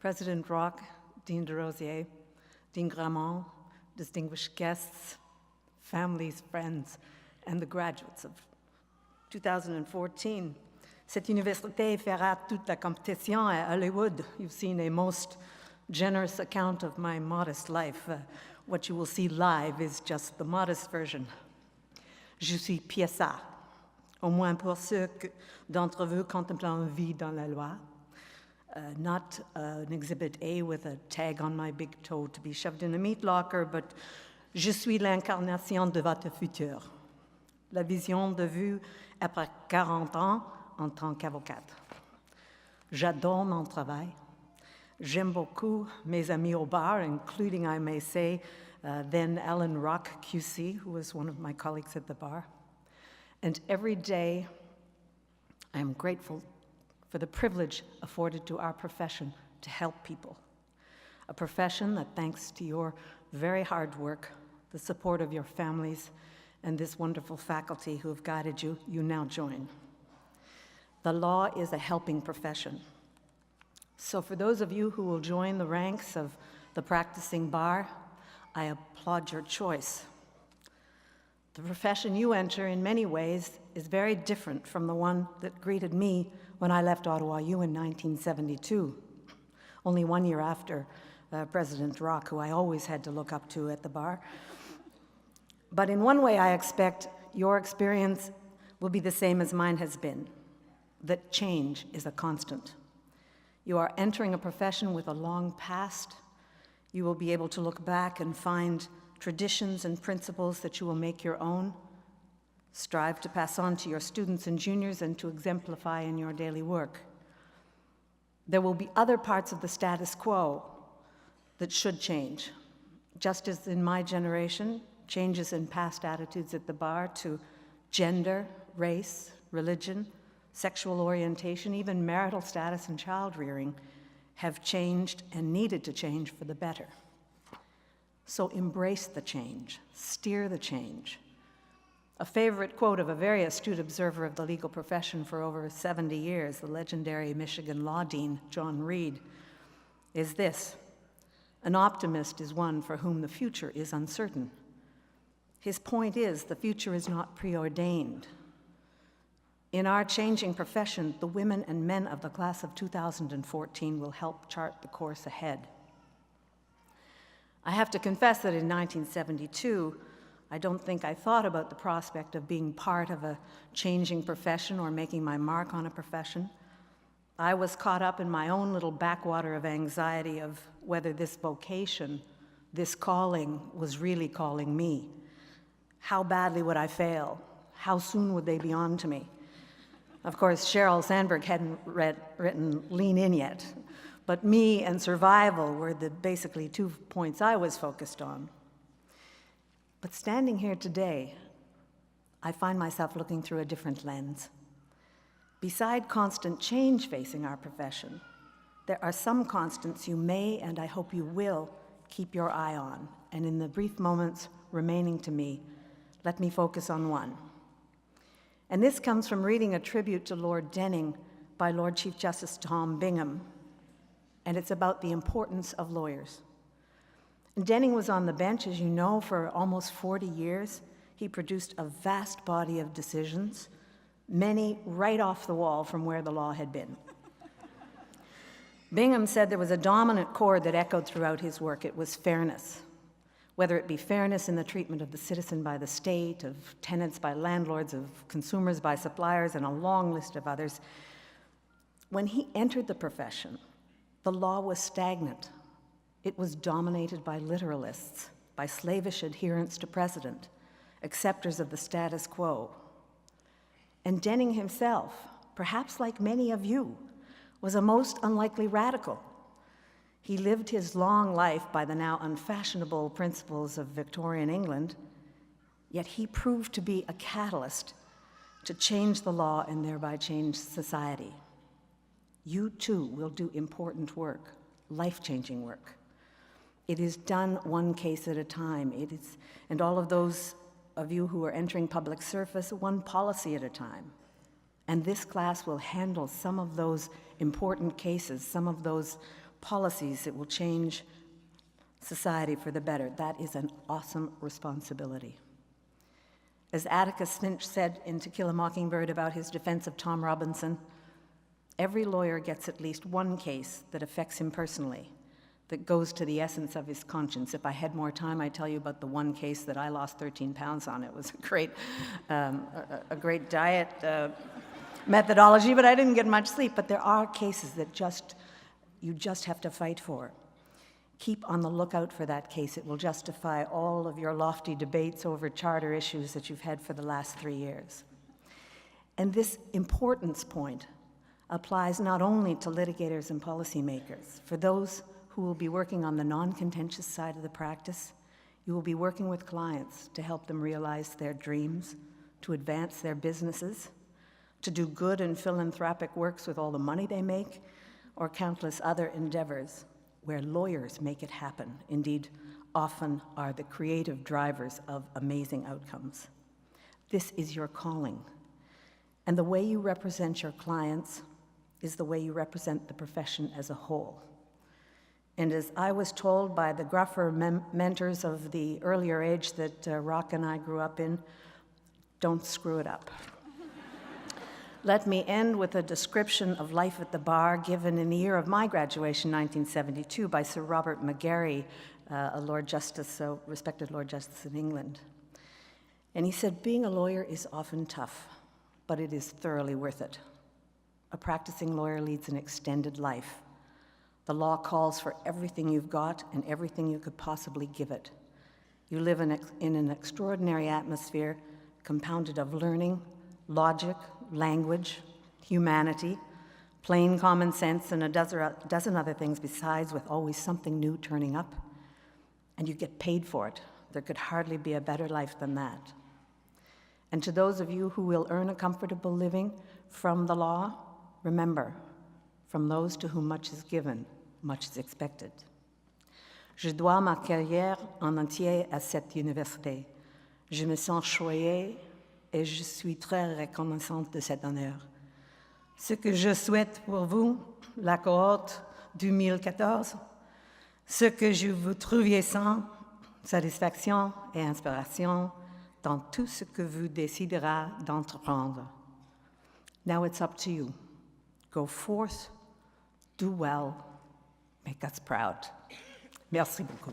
President Rock, Dean DeRosier, Dean Gramont, distinguished guests, families, friends, and the graduates of 2014. Cette université fera toute la compétition à Hollywood. You've seen a most generous account of my modest life. What you will see live is just the modest version. Je suis PSA, au moins pour ceux d'entre vous contemplant une vie dans la loi. Not an Exhibit A with a tag on my big toe to be shoved in a meat locker, but je suis l'incarnation de votre futur. La vision de vue après 40 ans en tant qu'avocate. J'adore mon travail. J'aime beaucoup mes amis au bar, including, I may say, then Alan Rock, QC, who was one of my colleagues at the bar. And every day, I am grateful for the privilege afforded to our profession to help people. A profession that, thanks to your very hard work, the support of your families, and this wonderful faculty who have guided you, you now join. The law is a helping profession. So for those of you who will join the ranks of the practicing bar, I applaud your choice. The profession you enter in many ways is very different from the one that greeted me when I left Ottawa U in 1972, only 1 year after President Rock, who I always had to look up to at the bar. But in one way, I expect your experience will be the same as mine has been, that change is a constant. You are entering a profession with a long past. You will be able to look back and find traditions and principles that you will make your own, strive to pass on to your students and juniors, and to exemplify in your daily work. There will be other parts of the status quo that should change. Just as in my generation, changes in past attitudes at the bar to gender, race, religion, sexual orientation, even marital status and child rearing have changed and needed to change for the better. So embrace the change, steer the change. A favorite quote of a very astute observer of the legal profession for over 70 years, the legendary Michigan law dean, John Reed, is this: an optimist is one for whom the future is uncertain. His point is, the future is not preordained. In our changing profession, the women and men of the class of 2014 will help chart the course ahead. I have to confess that in 1972, I don't think I thought about the prospect of being part of a changing profession or making my mark on a profession. I was caught up in my own little backwater of anxiety of whether this vocation, this calling, was really calling me. How badly would I fail? How soon would they be on to me? Of course, Sheryl Sandberg hadn't written Lean In yet, but me and survival were the basically 2 points I was focused on. But standing here today, I find myself looking through a different lens. Beside constant change facing our profession, there are some constants you may, and I hope you will, keep your eye on. And in the brief moments remaining to me, let me focus on one. And this comes from reading a tribute to Lord Denning by Lord Chief Justice Tom Bingham, and it's about the importance of lawyers. And Denning was on the bench, as you know, for almost 40 years. He produced a vast body of decisions, many right off the wall from where the law had been. Bingham said there was a dominant chord that echoed throughout his work. It was fairness. Whether it be fairness in the treatment of the citizen by the state, of tenants by landlords, of consumers by suppliers, and a long list of others. When he entered the profession, the law was stagnant. It was dominated by literalists, by slavish adherents to precedent, acceptors of the status quo. And Denning himself, perhaps like many of you, was a most unlikely radical. He lived his long life by the now unfashionable principles of Victorian England, yet he proved to be a catalyst to change the law and thereby change society. You too will do important work, life-changing work. It is done one case at a time. And all of those of you who are entering public service, one policy at a time. And this class will handle some of those important cases, some of those policies that will change society for the better. That is an awesome responsibility. As Atticus Finch said in To Kill a Mockingbird about his defense of Tom Robinson, every lawyer gets at least one case that affects him personally, that goes to the essence of his conscience. If I had more time, I'd tell you about the one case that I lost 13 pounds on. It was a great diet methodology, but I didn't get much sleep. But there are cases that you just have to fight for. Keep on the lookout for that case. It will justify all of your lofty debates over charter issues that you've had for the last 3 years. And this importance point applies not only to litigators and policymakers. For those who will be working on the non-contentious side of the practice, you will be working with clients to help them realize their dreams, to advance their businesses, to do good and philanthropic works with all the money they make, or countless other endeavors where lawyers make it happen, indeed, often are the creative drivers of amazing outcomes. This is your calling. And the way you represent your clients is the way you represent the profession as a whole. And as I was told by the gruffer mentors of the earlier age that Rock and I grew up in, don't screw it up. Let me end with a description of life at the bar given in the year of my graduation, 1972, by Sir Robert McGarry, a Lord Justice, a respected Lord Justice in England. And he said, being a lawyer is often tough, but it is thoroughly worth it. A practicing lawyer leads an extended life. The law calls for everything you've got and everything you could possibly give it. You live in an extraordinary atmosphere compounded of learning, logic, language, humanity, plain common sense, and a dozen other things besides, with always something new turning up. And you get paid for it. There could hardly be a better life than that. And to those of you who will earn a comfortable living from the law, remember, from those to whom much is given, much is expected. Je dois ma carrière en entier à cette université. Je me sens choyée et je suis très reconnaissante de cet honneur. Ce que je souhaite pour vous, la cohorte 2014, ce que je vous trouviez sans satisfaction et inspiration dans tout ce que vous déciderez d'entreprendre. Now it's up to you. Go forth, do well, make us proud. Merci beaucoup.